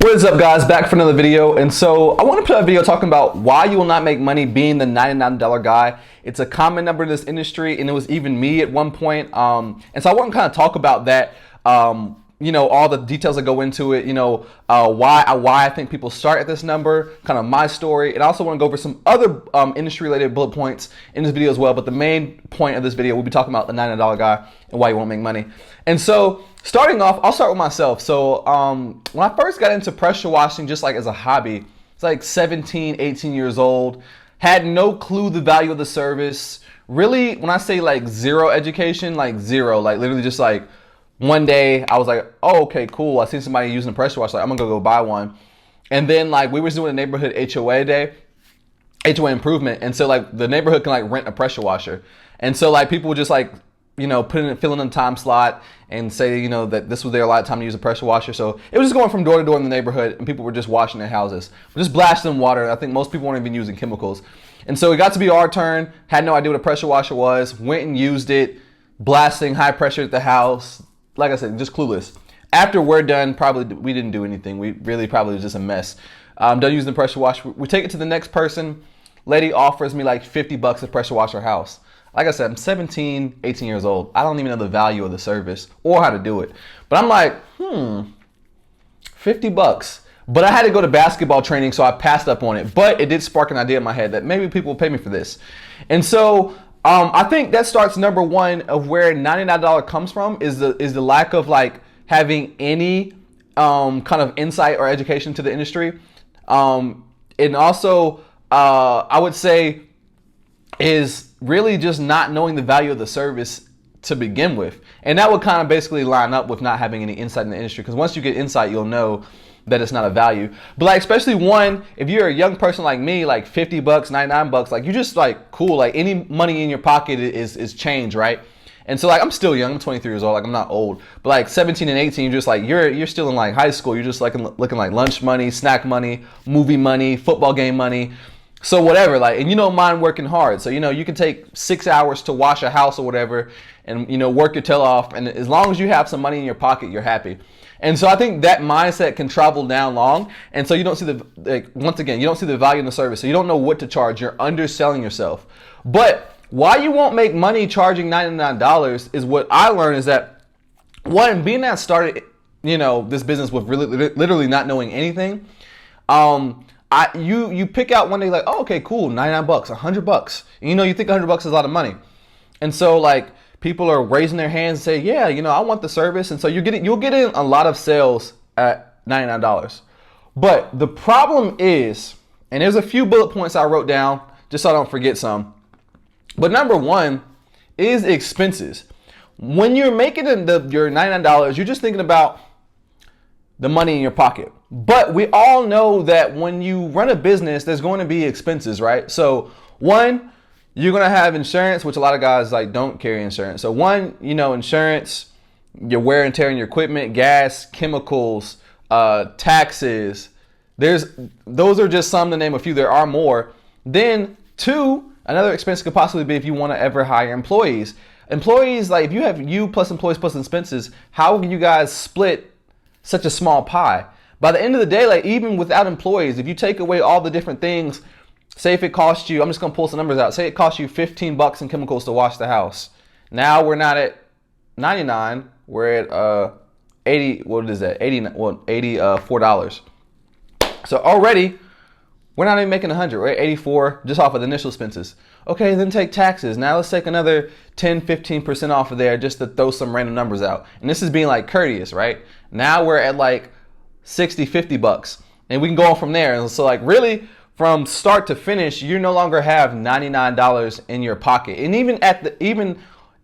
What is up, guys? Back for another video. And so I want to put a video talking about why you will not make money being the $99 guy. It's a common number in this industry, and it was even me at one point. And so I want to kind of talk about that, all the details that go into it, why I think people start at this number, kind of my story. And I also want to go over some other industry related bullet points in this video as well. But the main point of this video, we'll be talking about the $99 guy and why you won't make money. And so starting off, I'll start with myself. So when I first got into pressure washing, just like as a hobby, it's like 17, 18 years old, had no clue the value of the service. Really, when I say like zero education, like zero, like literally just like one day I was like, oh, okay, cool. I seen somebody using a pressure washer. Like, I'm gonna go buy one. And then like we were doing a neighborhood HOA day, HOA improvement. And so like the neighborhood can like rent a pressure washer. And so like people would just like, fill in a time slot and say, that this was their allotted time to use a pressure washer. So it was just going from door to door in the neighborhood, and people were just washing their houses. We're just blasting water. I think most people weren't even using chemicals. And so it got to be our turn. Had no idea what a pressure washer was. Went and used it, blasting high pressure at the house. Like I said, just clueless. After we're done, probably we didn't do anything. We really probably was just a mess. Done using the pressure washer. We take it to the next person. Lady offers me like $50 to pressure wash her house. Like I said, I'm 17, 18 years old. I don't even know the value of the service or how to do it. But I'm like, $50. But I had to go to basketball training, so I passed up on it. But it did spark an idea in my head that maybe people will pay me for this. And so I think that starts number one of where $99 comes from is the lack of like having any kind of insight or education to the industry. And also, I would say is really just not knowing the value of the service to begin with. And that would kind of basically line up with not having any insight in the industry, because once you get insight, you'll know that it's not a value. But like, especially one, if you're a young person like me, like $50, $99, like you just like cool, like any money in your pocket is change, right? And so like I'm still young, I'm 23 years old, like I'm not old, but like 17 and 18, you're just like you're still in like high school, you're just like looking like lunch money, snack money, movie money, football game money. So whatever, like, and you don't mind working hard. So, you can take 6 hours to wash a house or whatever and, work your tail off. And as long as you have some money in your pocket, you're happy. And so I think that mindset can travel down long. And so you don't see once again, you don't see the value in the service. So you don't know what to charge. You're underselling yourself. But why you won't make money charging $99 is what I learned is that, one, being that I started, this business with really literally not knowing anything, you pick out one day like, oh, okay, cool, $99, $100. And, you think $100 is a lot of money. And so like people are raising their hands and say, yeah, I want the service. And so you'll get in a lot of sales at $99. But the problem is, and there's a few bullet points I wrote down just so I don't forget some. But number one is expenses. When you're making your $99, you're just thinking about the money in your pocket. But we all know that when you run a business, there's going to be expenses, right? So one, you're going to have insurance, which a lot of guys like don't carry insurance. So one, insurance, your wear and tear on your equipment, gas, chemicals, taxes. Those are just some to name a few. There are more. Then two, another expense could possibly be if you want to ever hire employees. Employees, like if you have you plus employees plus expenses, how can you guys split such a small pie? By the end of the day, like even without employees, if you take away all the different things, say if it costs you, I'm just going to pull some numbers out. Say it costs you $15 in chemicals to wash the house. Now we're not at 99, we're at 80, what is that? $84. So already we're not even making 100, right? 84 just off of the initial expenses. Okay, then take taxes. Now let's take another 10, 15% off of there just to throw some random numbers out. And this is being like courteous, right? Now we're at like $60, $50, and we can go on from there. And so like really from start to finish, you no longer have $99 in your pocket. And even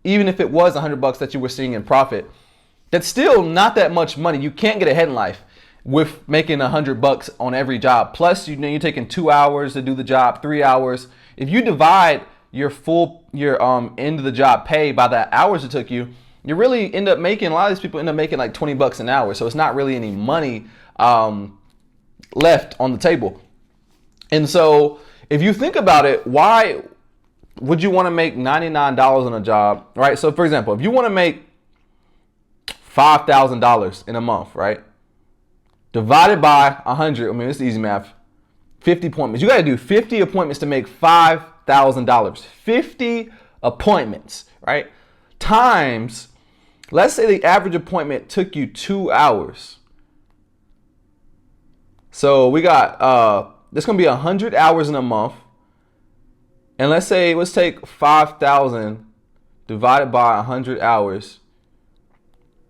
if it was $100 that you were seeing in profit, that's still not that much money. You can't get ahead in life with making $100 on every job. Plus, you're taking 2 hours to do the job, 3 hours. If you divide your end of the job pay by the hours it took you, you really end up making, a lot of these people end up making like $20 an hour. So it's not really any money left on the table. And so if you think about it, why would you want to make $99 on a job, right? So for example, if you want to make $5,000 in a month, right? divided by 100. I mean, it's easy math. 50 appointments. You got to do 50 appointments to make $5,000. 50 appointments, right? Times, let's say the average appointment took you 2 hours. So we got, there's going to be 100 hours in a month. And let's take 5,000 divided by 100 hours.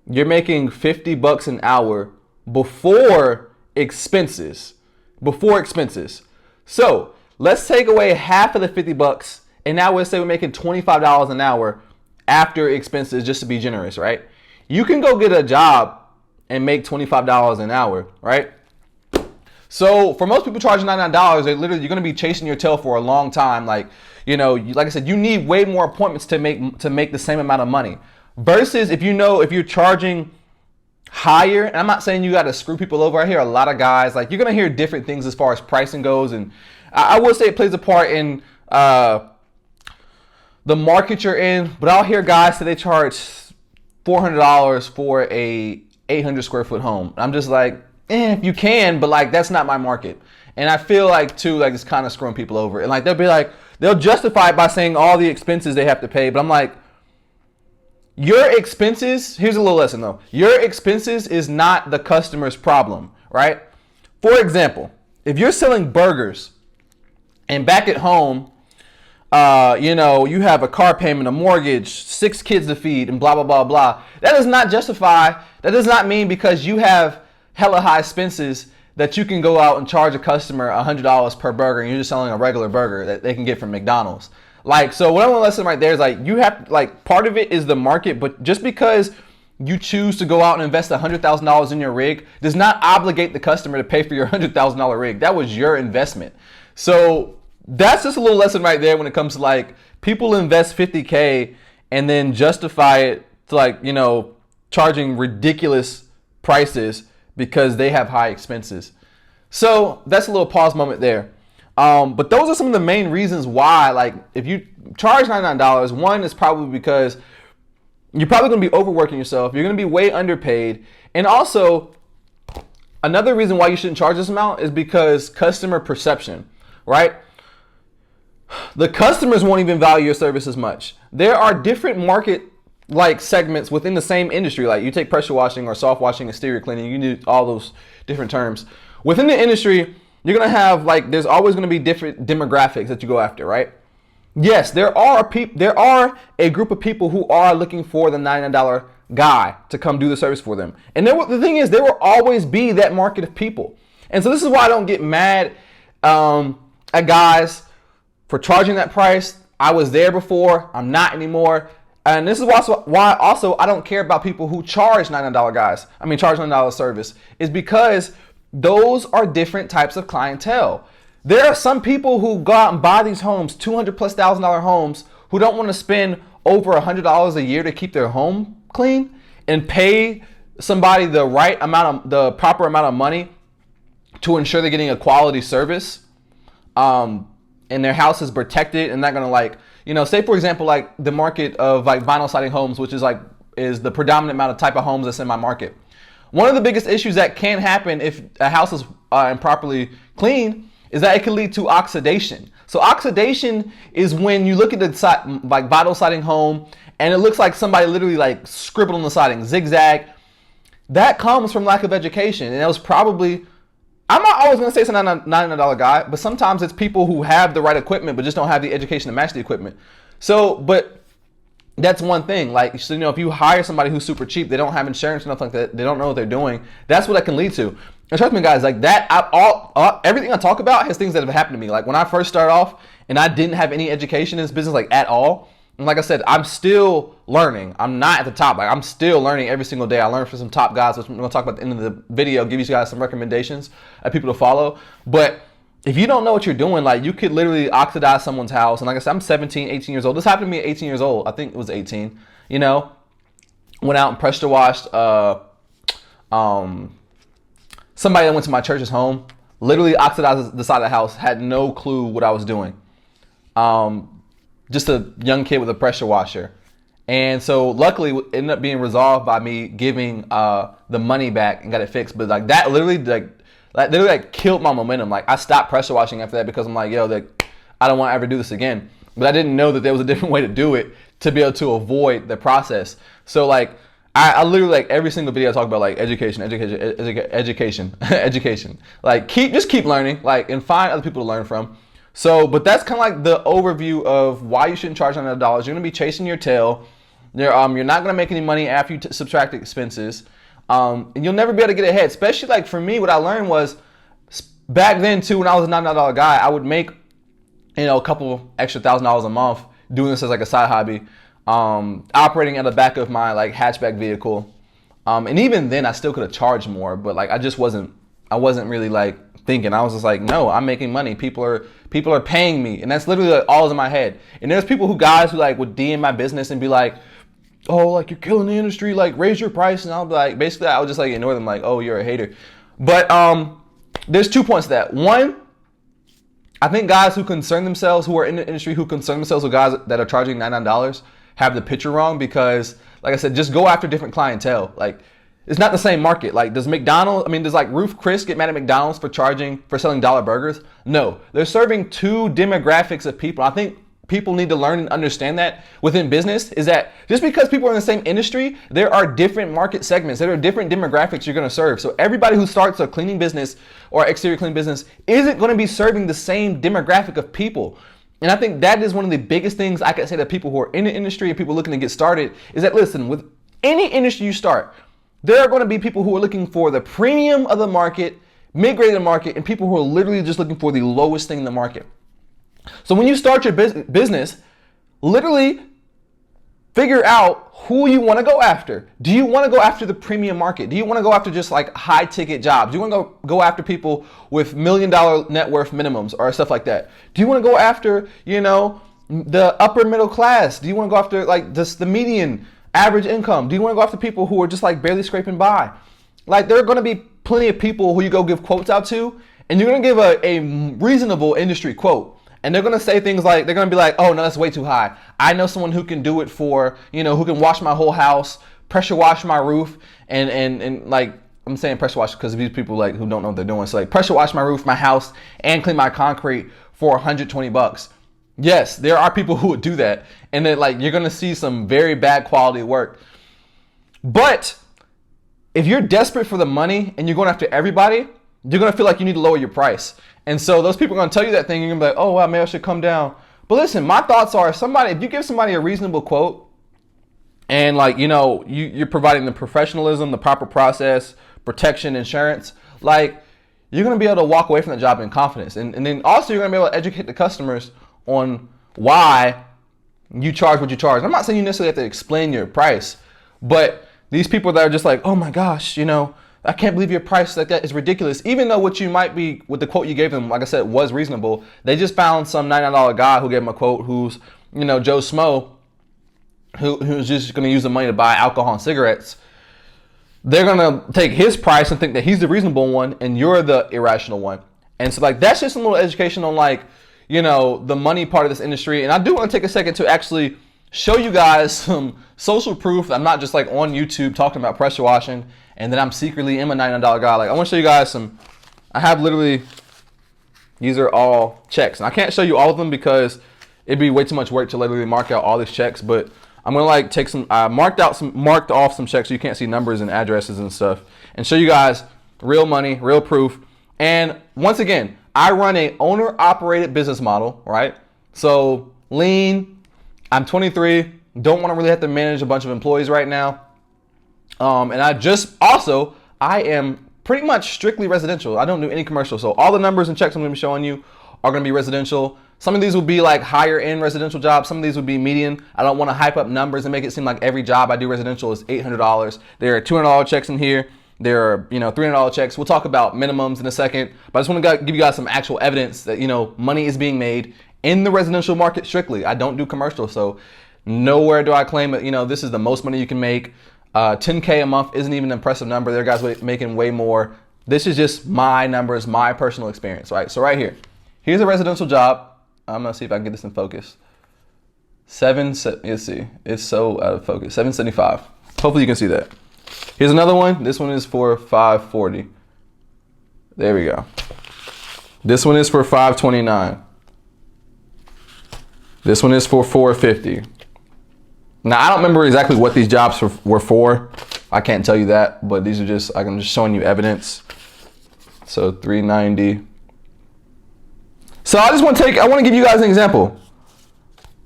You're making $50 an hour before expenses. So let's take away half of the $50, and now let's say we're making $25 an hour after expenses, just to be generous, right? You can go get a job and make $25 an hour, right? So for most people charging $99, you're going to be chasing your tail for a long time. Like, like I said, you need way more appointments to make the same amount of money. Versus if you're charging higher, and I'm not saying you got to screw people over. I hear a lot of guys, like, you're going to hear different things as far as pricing goes. And I will say it plays a part in the market you're in, but I'll hear guys say they charge $400 for a 800 square foot home. I'm just like, if you can, but like, that's not my market. And I feel like too, like, it's kind of screwing people over. And like, they'll justify it by saying all the expenses they have to pay. But I'm like, your expenses, here's a little lesson though. Your expenses is not the customer's problem, right? For example, if you're selling burgers and back at home, you have a car payment, a mortgage, 6 kids to feed, and blah, blah, blah, blah. That does not mean because you have hella high expenses that you can go out and charge a customer $100 per burger and you're just selling a regular burger that they can get from McDonald's. Like, so what I want to lesson right there is like, you have, like, part of it is the market, but just because you choose to go out and invest $100,000 in your rig does not obligate the customer to pay for your $100,000 rig. That was your investment. So that's just a little lesson right there when it comes to like, people invest $50K and then justify it to like, charging ridiculous prices because they have high expenses. So that's a little pause moment there. But those are some of the main reasons why, like, if you charge $99, one is probably because you're probably going to be overworking yourself. You're going to be way underpaid. And also, another reason why you shouldn't charge this amount is because customer perception, right? The customers won't even value your service as much. There are different market like segments within the same industry. Like, you take pressure washing or soft washing, exterior cleaning, you need all those different terms. Within the industry, you're going to have, like, there's always going to be different demographics that you go after, right? Yes, there are a group of people who are looking for the $99 guy to come do the service for them. And the thing is, there will always be that market of people. And so this is why I don't get mad at guys for charging that price. I was there before, I'm not anymore. And this is why also I don't care about people who charge $99 service, is because those are different types of clientele. There are some people who go out and buy these homes, $200,000+ homes, who don't want to spend over $100 a year to keep their home clean and pay somebody the proper amount of money to ensure they're getting a quality service. And their house is protected and not gonna, like, say for example, like the market of like vinyl siding homes, which is the predominant amount of type of homes that's in my market. One of the biggest issues that can happen if a house is improperly cleaned is that it can lead to oxidation. So oxidation is when you look at the like vinyl siding home and it looks like somebody literally like scribbled on the siding, zigzag. That comes from lack of education. And it was probably, I'm not always going to say it's a $99 guy, but sometimes it's people who have the right equipment but just don't have the education to match the equipment. So, but that's one thing. Like, so, if you hire somebody who's super cheap, they don't have insurance and nothing like that, they don't know what they're doing, that's what that can lead to. And trust me, guys, like that, everything I talk about has things that have happened to me. Like when I first started off and I didn't have any education in this business, like at all. And like I said, I'm still learning. I'm not at the top. Like, I'm still learning every single day. I learned from some top guys, which I'm going to talk about at the end of the video, give you guys some recommendations of people to follow. But if you don't know what you're doing, like, you could literally oxidize someone's house. And like I said, I'm 17, 18 years old. This happened to me at 18 years old. I think it was 18, went out and pressure washed somebody that went to my church's home, literally oxidized the side of the house, had no clue what I was doing. Just a young kid with a pressure washer. And so luckily it ended up being resolved by me giving the money back and got it fixed. But like that literally like killed my momentum. Like I stopped pressure washing after that because I'm like, yo, like I don't want to ever do this again. But I didn't know that there was a different way to do it to be able to avoid the process. So like I literally, like every single video I talk about like education. Like just keep learning, like, and find other people to learn from. So, but that's kind of like the overview of why you shouldn't charge $900. You're gonna be chasing your tail. You're not gonna make any money after you subtract expenses, and you'll never be able to get ahead. Especially like for me, what I learned was back then too, when I was a $900 guy, I would make a couple extra $1,000 a month doing this as like a side hobby, operating at the back of my like hatchback vehicle, and even then I still could have charged more, but like I wasn't really like thinking. I was just like, no, I'm making money. People are paying me, and that's literally like all in my head. And there's guys who like would DM my business and be like, oh, like you're killing the industry, like raise your price, and I'll be like, basically I would just like ignore them, like, oh, you're a hater. But there's 2 points to that. One, I think guys who are in the industry who concern themselves with guys that are charging $99 have the picture wrong, because like I said, just go after different clientele. Like it's not the same market. Like does like Ruth Chris get mad at McDonald's for selling dollar burgers? No, they're serving 2 demographics of people. I think people need to learn and understand that within business, is that just because people are in the same industry, there are different market segments. There are different demographics you're going to serve. So everybody who starts a cleaning business or exterior cleaning business isn't going to be serving the same demographic of people. And I think that is one of the biggest things I can say to people who are in the industry and people looking to get started, is that, listen, with any industry you start, there are going to be people who are looking for the premium of the market, mid-grade of the market, and people who are literally just looking for the lowest thing in the market. So when you start your business, literally figure out who you want to go after. Do you want to go after the premium market? Do you want to go after just like high ticket jobs? Do you want to go after people with $1 million net worth minimums or stuff like that? Do you want to go after, the upper middle class? Do you want to go after like the median average income? Do you want to go after people who are just like barely scraping by? Like there are going to be plenty of people who you go give quotes out to, and you're going to give a reasonable industry quote. And they're going to say things like, they're going to be like, oh, no, that's way too high. I know someone who can do it for, who can wash my whole house, pressure wash my roof, and like, I'm saying pressure wash because of these people like who don't know what they're doing. So like pressure wash my roof, my house, and clean my concrete for $120. Yes, there are people who would do that. And then like, you're going to see some very bad quality work. But if you're desperate for the money and you're going after everybody, you're going to feel like you need to lower your price. And so those people are going to tell you that thing. You're going to be like, oh, wow, maybe I should come down. But listen, my thoughts are, if you give somebody a reasonable quote and like, you're providing the professionalism, the proper process, protection, insurance, like you're going to be able to walk away from the job in confidence. And then also you're going to be able to educate the customers on why you charge what you charge. I'm not saying you necessarily have to explain your price, but these people that are just like, oh my gosh, I can't believe your price like that is ridiculous. Even though what the quote you gave them, like I said, was reasonable. They just found some $99 guy who gave them a quote who's, Joe Smo, who's just going to use the money to buy alcohol and cigarettes. They're going to take his price and think that he's the reasonable one and you're the irrational one. And so like, that's just a little education on like, the money part of this industry. And I do want to take a second to actually show you guys some social proof. I'm not just like on YouTube talking about pressure washing and then I'm secretly am a $99 guy. Like I want to show you guys I have literally, these are all checks. And I can't show you all of them because it'd be way too much work to literally mark out all these checks, but I'm going to like take I marked off some checks so you can't see numbers and addresses and stuff, and show you guys real money, real proof. And once again, I run a owner operated business model, right? So lean, I'm 23, don't want to really have to manage a bunch of employees right now. And I am pretty much strictly residential. I don't do any commercial. So all the numbers and checks I'm going to be showing you are going to be residential. Some of these will be like higher end residential jobs. Some of these would be median. I don't want to hype up numbers and make it seem like every job I do residential is $800. There are $200 checks in here. There are, $300 checks. We'll talk about minimums in a second, but I just want to give you guys some actual evidence that, money is being made in the residential market strictly. I don't do commercial. So nowhere do I claim that, this is the most money you can make. 10K a month isn't even an impressive number. There are guys making way more. This is just my numbers, my personal experience, right? So right here, here's a residential job. I'm gonna see if I can get this in focus. Let's see. It's so out of focus. 775. Hopefully you can see that. Here's another one. This one is for 540. There we go. This one is for 529. This one is for 450. Now, I don't remember exactly what these jobs were for. I can't tell you that, but these are just, I'm just showing you evidence. So 390. So I want to give you guys an example.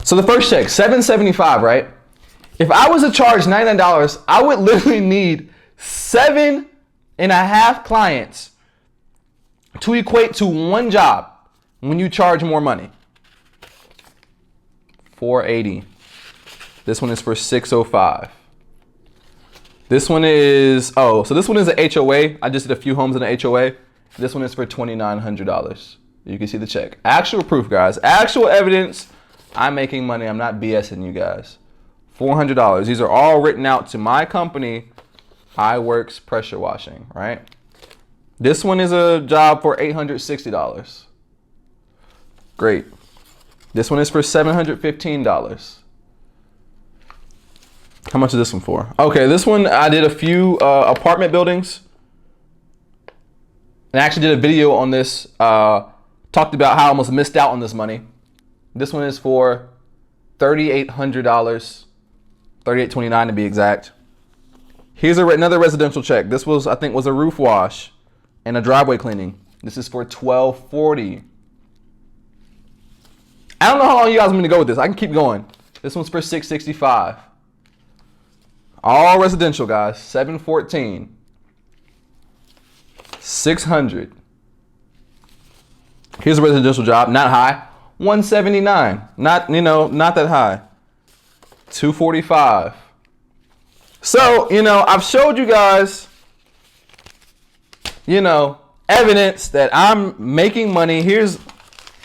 So the first check, 775, right? If I was to charge $99, I would literally need 7.5 clients to equate to one job when you charge more money. 480. This one is for 605. This one is, so this one is an HOA. I just did a few homes in an HOA. This one is for $2,900. You can see the check. Actual proof, guys. Actual evidence. I'm making money. I'm not BSing you guys. $400. These are all written out to my company, iWorks Pressure Washing, right? This one is a job for $860. Great. This one is for $715. How much is this one for? Okay, this one I did a few apartment buildings. And I actually did a video on this. Talked about how I almost missed out on this money. This one is for $3,800, $3,829 to be exact. Here's another residential check. This was, I think, was a roof wash and a driveway cleaning. This is for $1,240. I don't know how long you guys want me to go with this. I can keep going. This one's for $665. All residential, guys. $714. $600. Here's a residential job, not high. $179. Not that high. $245. So, I've showed you guys, evidence that I'm making money. Here's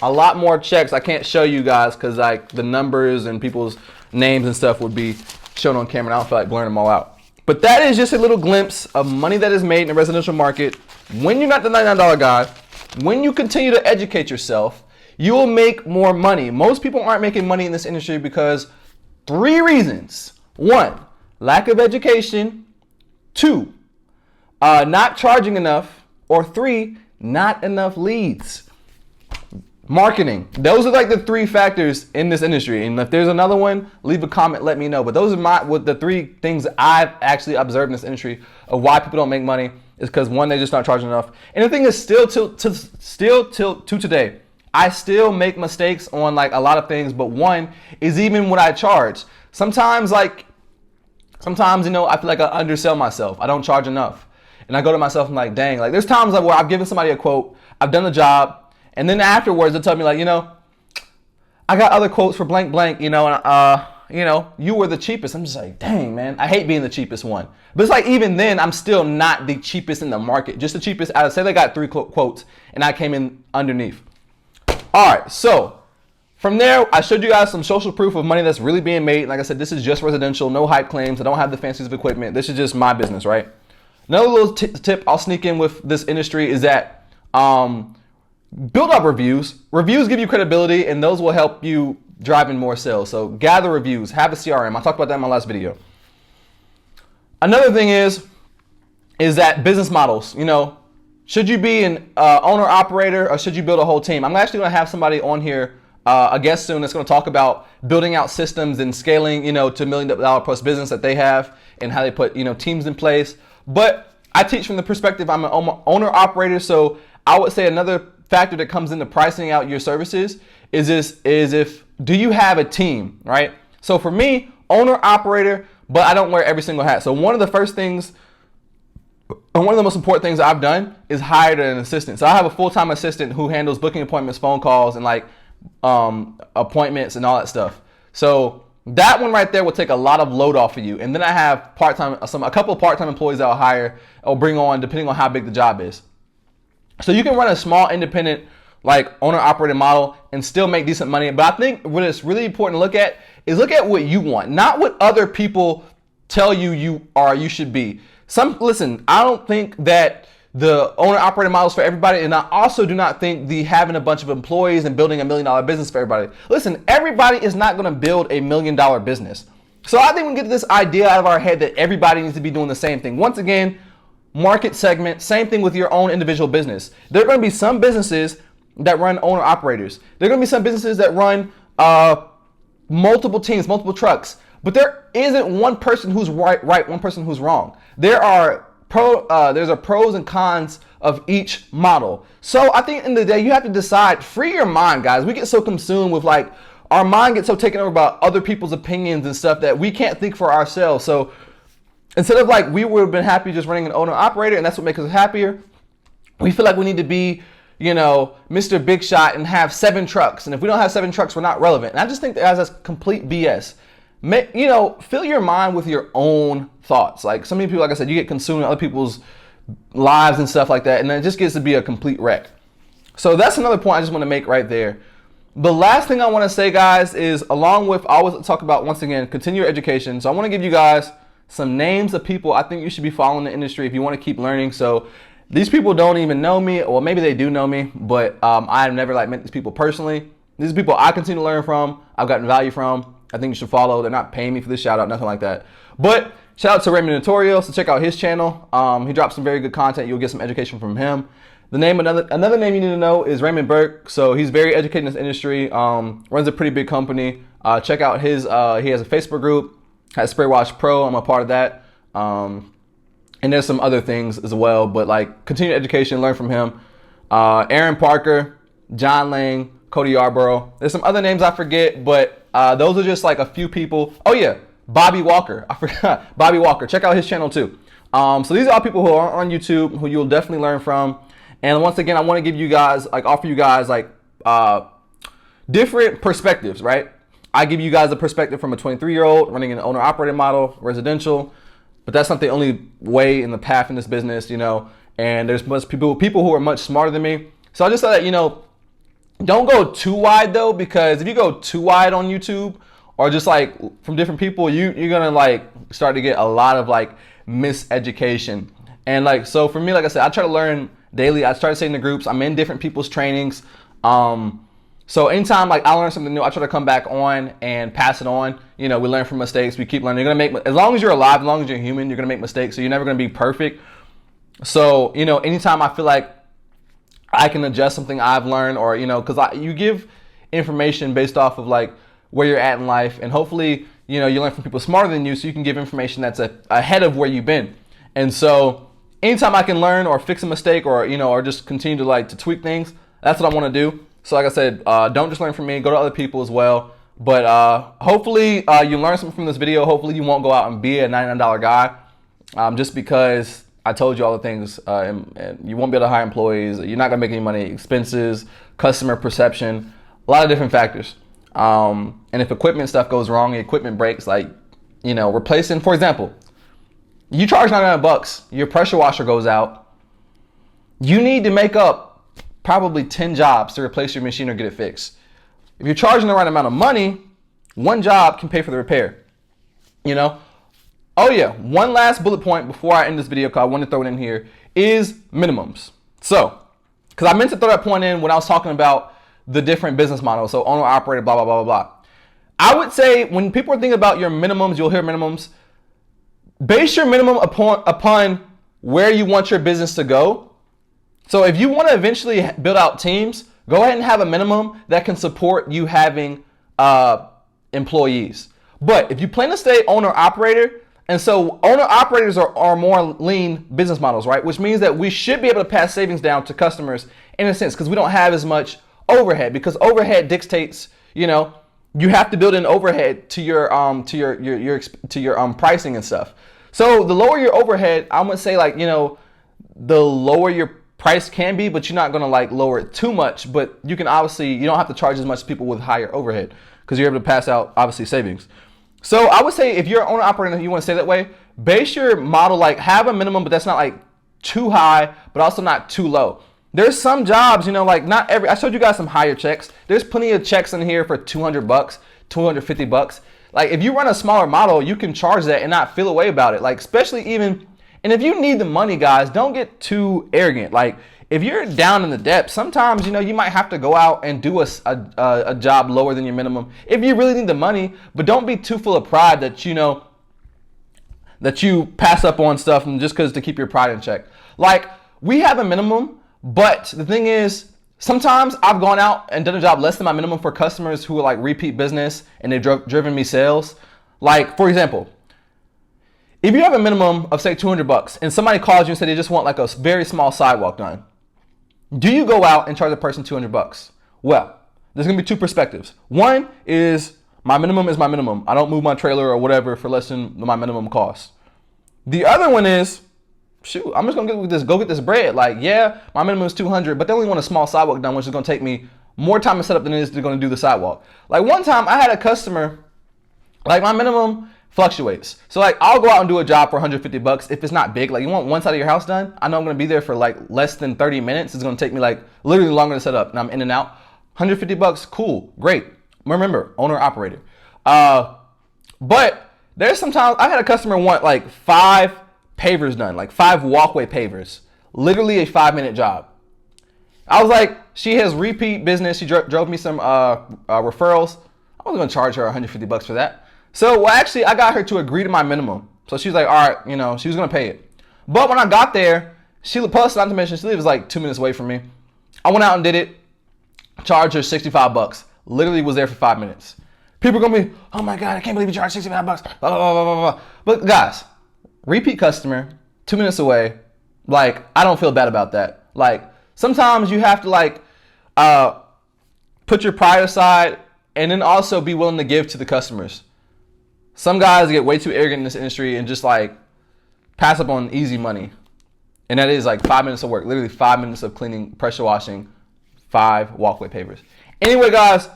a lot more checks I can't show you guys because like the numbers and people's names and stuff would be shown on camera. I don't feel like blurring them all out. But that is just a little glimpse of money that is made in the residential market. When you're not the $99 guy, when you continue to educate yourself, you will make more money. Most people aren't making money in this industry because 3 reasons. 1, lack of education. 2, not charging enough. Or 3, not enough leads. Marketing. Those are like the 3 factors in this industry. And if there's another one, leave a comment, let me know. But those are the 3 things that I've actually observed in this industry of why people don't make money. Is because 1, they just not charging enough. And the thing is still till today, I still make mistakes on like a lot of things. But one is even when I charge. Sometimes I feel like I undersell myself. I don't charge enough. And I go to myself and like, dang, like there's times like where I've given somebody a quote, I've done the job, and then afterwards they'll tell me like, I got other quotes for blank blank, and you were the cheapest. I'm just like, dang, man, I hate being the cheapest one. But it's like even then, I'm still not the cheapest in the market. Just the cheapest out of, say they got 3 quotes and I came in underneath. All right, so from there, I showed you guys some social proof of money that's really being made. Like I said, this is just residential, no hype claims. I don't have the fancies of equipment. This is just my business, right? Another little tip I'll sneak in with this industry is that build up reviews. Reviews give you credibility and those will help you drive in more sales. So gather reviews, have a CRM. I talked about that in my last video. Another thing is that business models, should you be an owner operator or should you build a whole team? I'm actually going to have somebody on here, a guest soon, that's going to talk about building out systems and scaling, to $1 million plus business that they have and how they put, teams in place. But I teach from the perspective, I'm an owner operator. So I would say another factor that comes into pricing out your services is do you have a team, right? So for me, owner operator, but I don't wear every single hat. So one of the most important things I've done is hired an assistant. So I have a full-time assistant who handles booking appointments, phone calls, and like appointments and all that stuff. So that one right there will take a lot of load off of you. And then I have a couple of part-time employees that I'll hire or bring on depending on how big the job is. So you can run a small independent like owner operator model and still make decent money. But I think what it's really important to look at what you want, not what other people tell you you should be. Listen, I don't think that the owner operator models for everybody. And I also do not think the having a bunch of employees and building $1 million business for everybody. Listen, everybody is not going to build $1 million business. So I think we can get this idea out of our head that everybody needs to be doing the same thing. Once again, market segment, same thing with your own individual business. There are going to be some businesses that run owner operators. There are going to be some businesses that run multiple teams, multiple trucks. But there isn't one person who's right, one person who's wrong. There's a pros and cons of each model. So I think in the day you have to decide, free your mind, guys. We get so consumed with like, our mind gets so taken over by other people's opinions and stuff that we can't think for ourselves. So instead of like, we would have been happy just running an owner operator and that's what makes us happier, we feel like we need to be, you know, Mr. Big Shot and have 7 trucks. And if we don't have 7 trucks, we're not relevant. And I just think that's complete BS. You know, fill your mind with your own thoughts. Like so many people, like I said, you get consumed in other people's lives and stuff like that. And then it just gets to be a complete wreck. So that's another point I just want to make right there. The last thing I want to say, guys, is along with, I always talk about, once again, continue your education. So I want to give you guys some names of people I think you should be following the industry if you want to keep learning. So these people don't even know me, or maybe they do know me, but I've never like met these people personally. These are people I continue to learn from, I've gotten value from. I think you should follow. They're not paying me for this shout out, nothing like that. But shout out to Raymond Notorious, so check out his channel. He drops some very good content. You'll get some education from him. The name, another name you need to know is Raymond Burke. So he's very educated in this industry, runs a pretty big company. Check out his, he has a Facebook group, has Spray Wash Pro. I'm a part of that. And there's some other things as well, but like continue education, learn from him. Aaron Parker, John Lang, Cody Yarborough. There's some other names I forget, but those are just like a few people. Oh yeah, Bobby Walker. I forgot Bobby Walker. Check out his channel too. So these are all people who are on YouTube who you'll definitely learn from. And once again, I want to give you guys, like, offer you guys like different perspectives, right? I give you guys a perspective from a 23-year-old running an owner-operated model, residential, but that's not the only way in the path in this business, you know. And there's much people who are much smarter than me. So I just thought that, you know, don't go too wide though, because if you go too wide on YouTube or just like from different people, you're gonna like start to get a lot of like miseducation. And like, so for me, like I said, I try to learn daily. I started saying the groups, I'm in different people's trainings. So anytime like I learn something new, I try to come back on and pass it on. You know, we learn from mistakes. We keep learning. You're gonna make, as long as you're alive, as long as you're human, you're gonna make mistakes. So you're never gonna be perfect. So, you know, anytime I feel like I can adjust something I've learned, or, you know, because you give information based off of like where you're at in life, and hopefully, you know, you learn from people smarter than you, so you can give information that's ahead of where you've been. And so anytime I can learn or fix a mistake, or, you know, or just continue to like to tweak things, that's what I want to do. So like I said, don't just learn from me, go to other people as well. But hopefully you learn something from this video. Hopefully you won't go out and be a $99 guy just because I told you all the things, and you won't be able to hire employees. You're not gonna make any money. Expenses, customer perception, a lot of different factors. And if equipment stuff goes wrong, equipment breaks, like, you know, replacing, for example, you charge $99, your pressure washer goes out. You need to make up probably 10 jobs to replace your machine or get it fixed. If you're charging the right amount of money, one job can pay for the repair, you know? Oh yeah, one last bullet point before I end this video, because I want to throw it in here, is minimums. So, because I meant to throw that point in when I was talking about the different business models, so owner, operator, blah, blah, blah, blah, blah. I would say when people are thinking about your minimums, you'll hear minimums. Base your minimum upon where you want your business to go. So if you want to eventually build out teams, go ahead and have a minimum that can support you having employees. But if you plan to stay owner, operator, and so owner operators are more lean business models, right? Which means that we should be able to pass savings down to customers in a sense, because we don't have as much overhead, because overhead dictates, you know, you have to build in overhead to your pricing and stuff. So the lower your overhead, I'm gonna say, like, you know, the lower your price can be, but you're not gonna like lower it too much. But you can obviously, you don't have to charge as much people with higher overhead, because you're able to pass out obviously savings. So I would say if you're an owner operator and you want to stay that way, base your model, like have a minimum, but that's not like too high, but also not too low. There's some jobs, you know, like not every, I showed you guys some higher checks. There's plenty of checks in here for $200, $250. Like if you run a smaller model, you can charge that and not feel away about it. Like especially even And if you need the money, guys, don't get too arrogant. Like, if you're down in the depths, sometimes, you might have to go out and do a job lower than your minimum if you really need the money. But don't be too full of pride that, that you pass up on stuff and just because to keep your pride in check. Like, we have a minimum, but the thing is, sometimes I've gone out and done a job less than my minimum for customers who are like repeat business and they've driven me sales. Like, for example, if you have a minimum of say $200 and somebody calls you and said they just want like a very small sidewalk done, do you go out and charge a person $200? Well, there's gonna be two perspectives. One is my minimum is my minimum. I don't move my trailer or whatever for less than my minimum cost. The other one is, shoot, I'm just gonna go get this bread. Like, yeah, my minimum is $200, but they only want a small sidewalk done, which is gonna take me more time to set up than it is to gonna do the sidewalk. Like, one time I had a customer, like, my minimum fluctuates. So like, I'll go out and do a job for $150 if it's not big. Like, you want one side of your house done, I know I'm gonna be there for like less than 30 minutes. It's gonna take me like literally longer to set up, and I'm in and out. $150, cool, great. Remember, owner operator. But there's sometimes I had a customer want like 5 pavers done, like 5 walkway pavers, literally a 5-minute job. I was like, she has repeat business. She drove me some referrals. I wasn't gonna charge her $150 for that. So, well, actually, I got her to agree to my minimum. So she was like, all right, she was gonna pay it. But when I got there, plus not to mention, she lives like 2 minutes away from me. I went out and did it, charged her $65. Literally was there for 5 minutes. People are gonna be, oh my God, I can't believe you charged $65. Blah, blah, blah, blah, blah. But guys, repeat customer, 2 minutes away. Like, I don't feel bad about that. Like, sometimes you have to like put your pride aside and then also be willing to give to the customers. Some guys get way too arrogant in this industry and just like pass up on easy money. And that is like 5 minutes of work, literally 5 minutes of cleaning, pressure washing, 5 walkway pavers. Anyway, guys,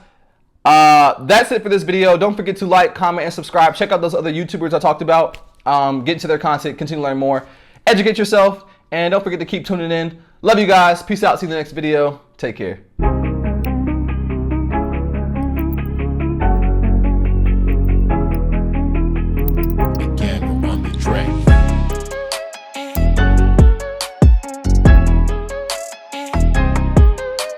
that's it for this video. Don't forget to like, comment, and subscribe. Check out those other YouTubers I talked about. Get into their content, continue to learn more, educate yourself, and don't forget to keep tuning in. Love you guys. Peace out. See you in the next video. Take care.